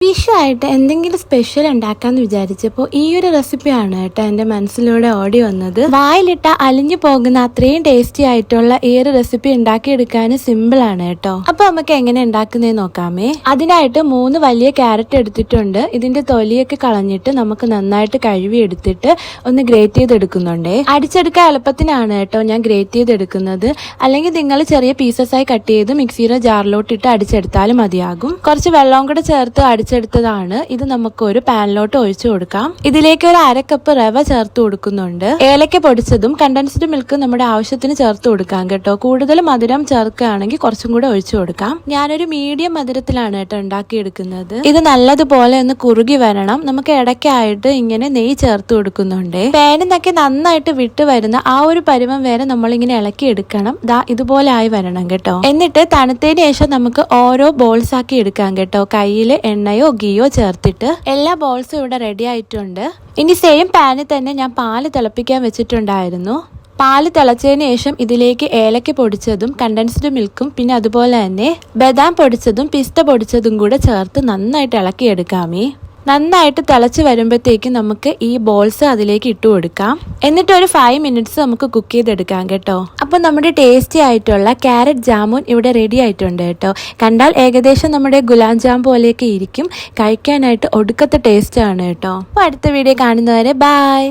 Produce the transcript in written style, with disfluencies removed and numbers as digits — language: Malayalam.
വിഷുവായിട്ട് എന്തെങ്കിലും സ്പെഷ്യൽ ഉണ്ടാക്കാന്ന് വിചാരിച്ചപ്പോൾ ഈ ഒരു റെസിപ്പിയാണ് കേട്ടോ എൻ്റെ മനസ്സിലൂടെ ഓടി വന്നത്. വായിലിട്ട അലിഞ്ഞു പോകുന്ന അത്രയും ടേസ്റ്റി ആയിട്ടുള്ള ഈ ഒരു റെസിപ്പി ഉണ്ടാക്കിയെടുക്കാൻ സിമ്പിൾ ആണ് കേട്ടോ. അപ്പൊ നമുക്ക് എങ്ങനെ ഉണ്ടാക്കുന്നതെന്ന് നോക്കാമേ. അതിനായിട്ട് 3 വലിയ ക്യാരറ്റ് എടുത്തിട്ടുണ്ട്. ഇതിന്റെ തൊലിയൊക്കെ കളഞ്ഞിട്ട് നമുക്ക് നന്നായിട്ട് കഴുകി എടുത്തിട്ട് ഒന്ന് ഗ്രേറ്റ് ചെയ്തെടുക്കുന്നുണ്ടേ. അടിച്ചെടുക്കാൻ എളുപ്പത്തിനാണ് കേട്ടോ ഞാൻ ഗ്രേറ്റ് ചെയ്തെടുക്കുന്നത്. അല്ലെങ്കിൽ നിങ്ങൾ ചെറിയ പീസസ് ആയി കട്ട് ചെയ്ത് മിക്സിയുടെ ജാറിലോട്ട് ഇട്ട് അടിച്ചെടുത്താലും മതിയാകും. കുറച്ച് വെള്ളം കൂടെ ചേർത്ത് അടിച്ചെടുത്തതാണ്. ഇത് നമുക്ക് ഒരു പാനിലോട്ട് ഒഴിച്ചു കൊടുക്കാം. ഇതിലേക്ക് ഒരു 1/2 കപ്പ് റവ ചേർത്ത് കൊടുക്കുന്നുണ്ട്. ഏലക്ക പൊടിച്ചതും കണ്ടൻസ്ഡ് മിൽക്ക് നമ്മുടെ ആവശ്യത്തിന് ചേർത്ത് കൊടുക്കാം കേട്ടോ. കൂടുതൽ മധുരം ചേർക്കുകയാണെങ്കിൽ കുറച്ചും കൂടെ ഒഴിച്ചു കൊടുക്കാം. ഞാനൊരു മീഡിയം മധുരത്തിലാണ് കേട്ടോ ഉണ്ടാക്കിയെടുക്കുന്നത്. ഇത് നല്ലതുപോലെ ഒന്ന് കുറുകി വരണം. നമുക്ക് ഇടയ്ക്കായിട്ട് ഇങ്ങനെ നെയ്യ് ചേർത്ത് കൊടുക്കുന്നുണ്ട്. പാനിൽ നിന്നൊക്കെ നന്നായിട്ട് വിട്ട് വരുന്ന ആ ഒരു പരുവം വരെ നമ്മളിങ്ങനെ ഇളക്കി എടുക്കണം. ഇതുപോലെ ആയി വരണം കേട്ടോ. എന്നിട്ട് തണുത്തതിന് ശേഷം നമുക്ക് ഓരോ ബോൾസ് ആക്കി എടുക്കാം കേട്ടോ. കയ്യിൽ എണ്ണയോ ഗീയോ ചേർത്തിട്ട് എല്ലാ ബോൾസും ഇവിടെ റെഡി ആയിട്ടുണ്ട്. ഇനി സെയിം പാനിൽ തന്നെ ഞാൻ പാല് തിളപ്പിക്കാൻ വെച്ചിട്ടുണ്ടായിരുന്നു. പാല് തിളച്ചതിന് ശേഷം ഇതിലേക്ക് ഏലക്ക പൊടിച്ചതും കണ്ടൻസ്ഡ് മിൽക്കും പിന്നെ അതുപോലെ തന്നെ ബദാം പൊടിച്ചതും പിസ്ത പൊടിച്ചതും കൂടെ ചേർത്ത് നന്നായിട്ട് ഇളക്കിയെടുക്കാമേ. നന്നായിട്ട് തിളച്ച് വരുമ്പോഴത്തേക്കും നമുക്ക് ഈ ബോൾസ് അതിലേക്ക് ഇട്ട് കൊടുക്കാം. എന്നിട്ട് ഒരു 5 മിനിറ്റ്സ് നമുക്ക് കുക്ക് ചെയ്തെടുക്കാം കേട്ടോ. അപ്പോൾ നമ്മുടെ ടേസ്റ്റി ആയിട്ടുള്ള ക്യാരറ്റ് ജാമുൻ ഇവിടെ റെഡി ആയിട്ടുണ്ട് കേട്ടോ. കണ്ടാൽ ഏകദേശം നമ്മുടെ ഗുലാബ് ജാം പോലെയൊക്കെ ഇരിക്കും. കഴിക്കാനായിട്ട് ഒടുക്കത്തെ ടേസ്റ്റ് ആണ് കേട്ടോ. അപ്പോൾ അടുത്ത വീഡിയോ കാണുന്നവരെ ബൈ.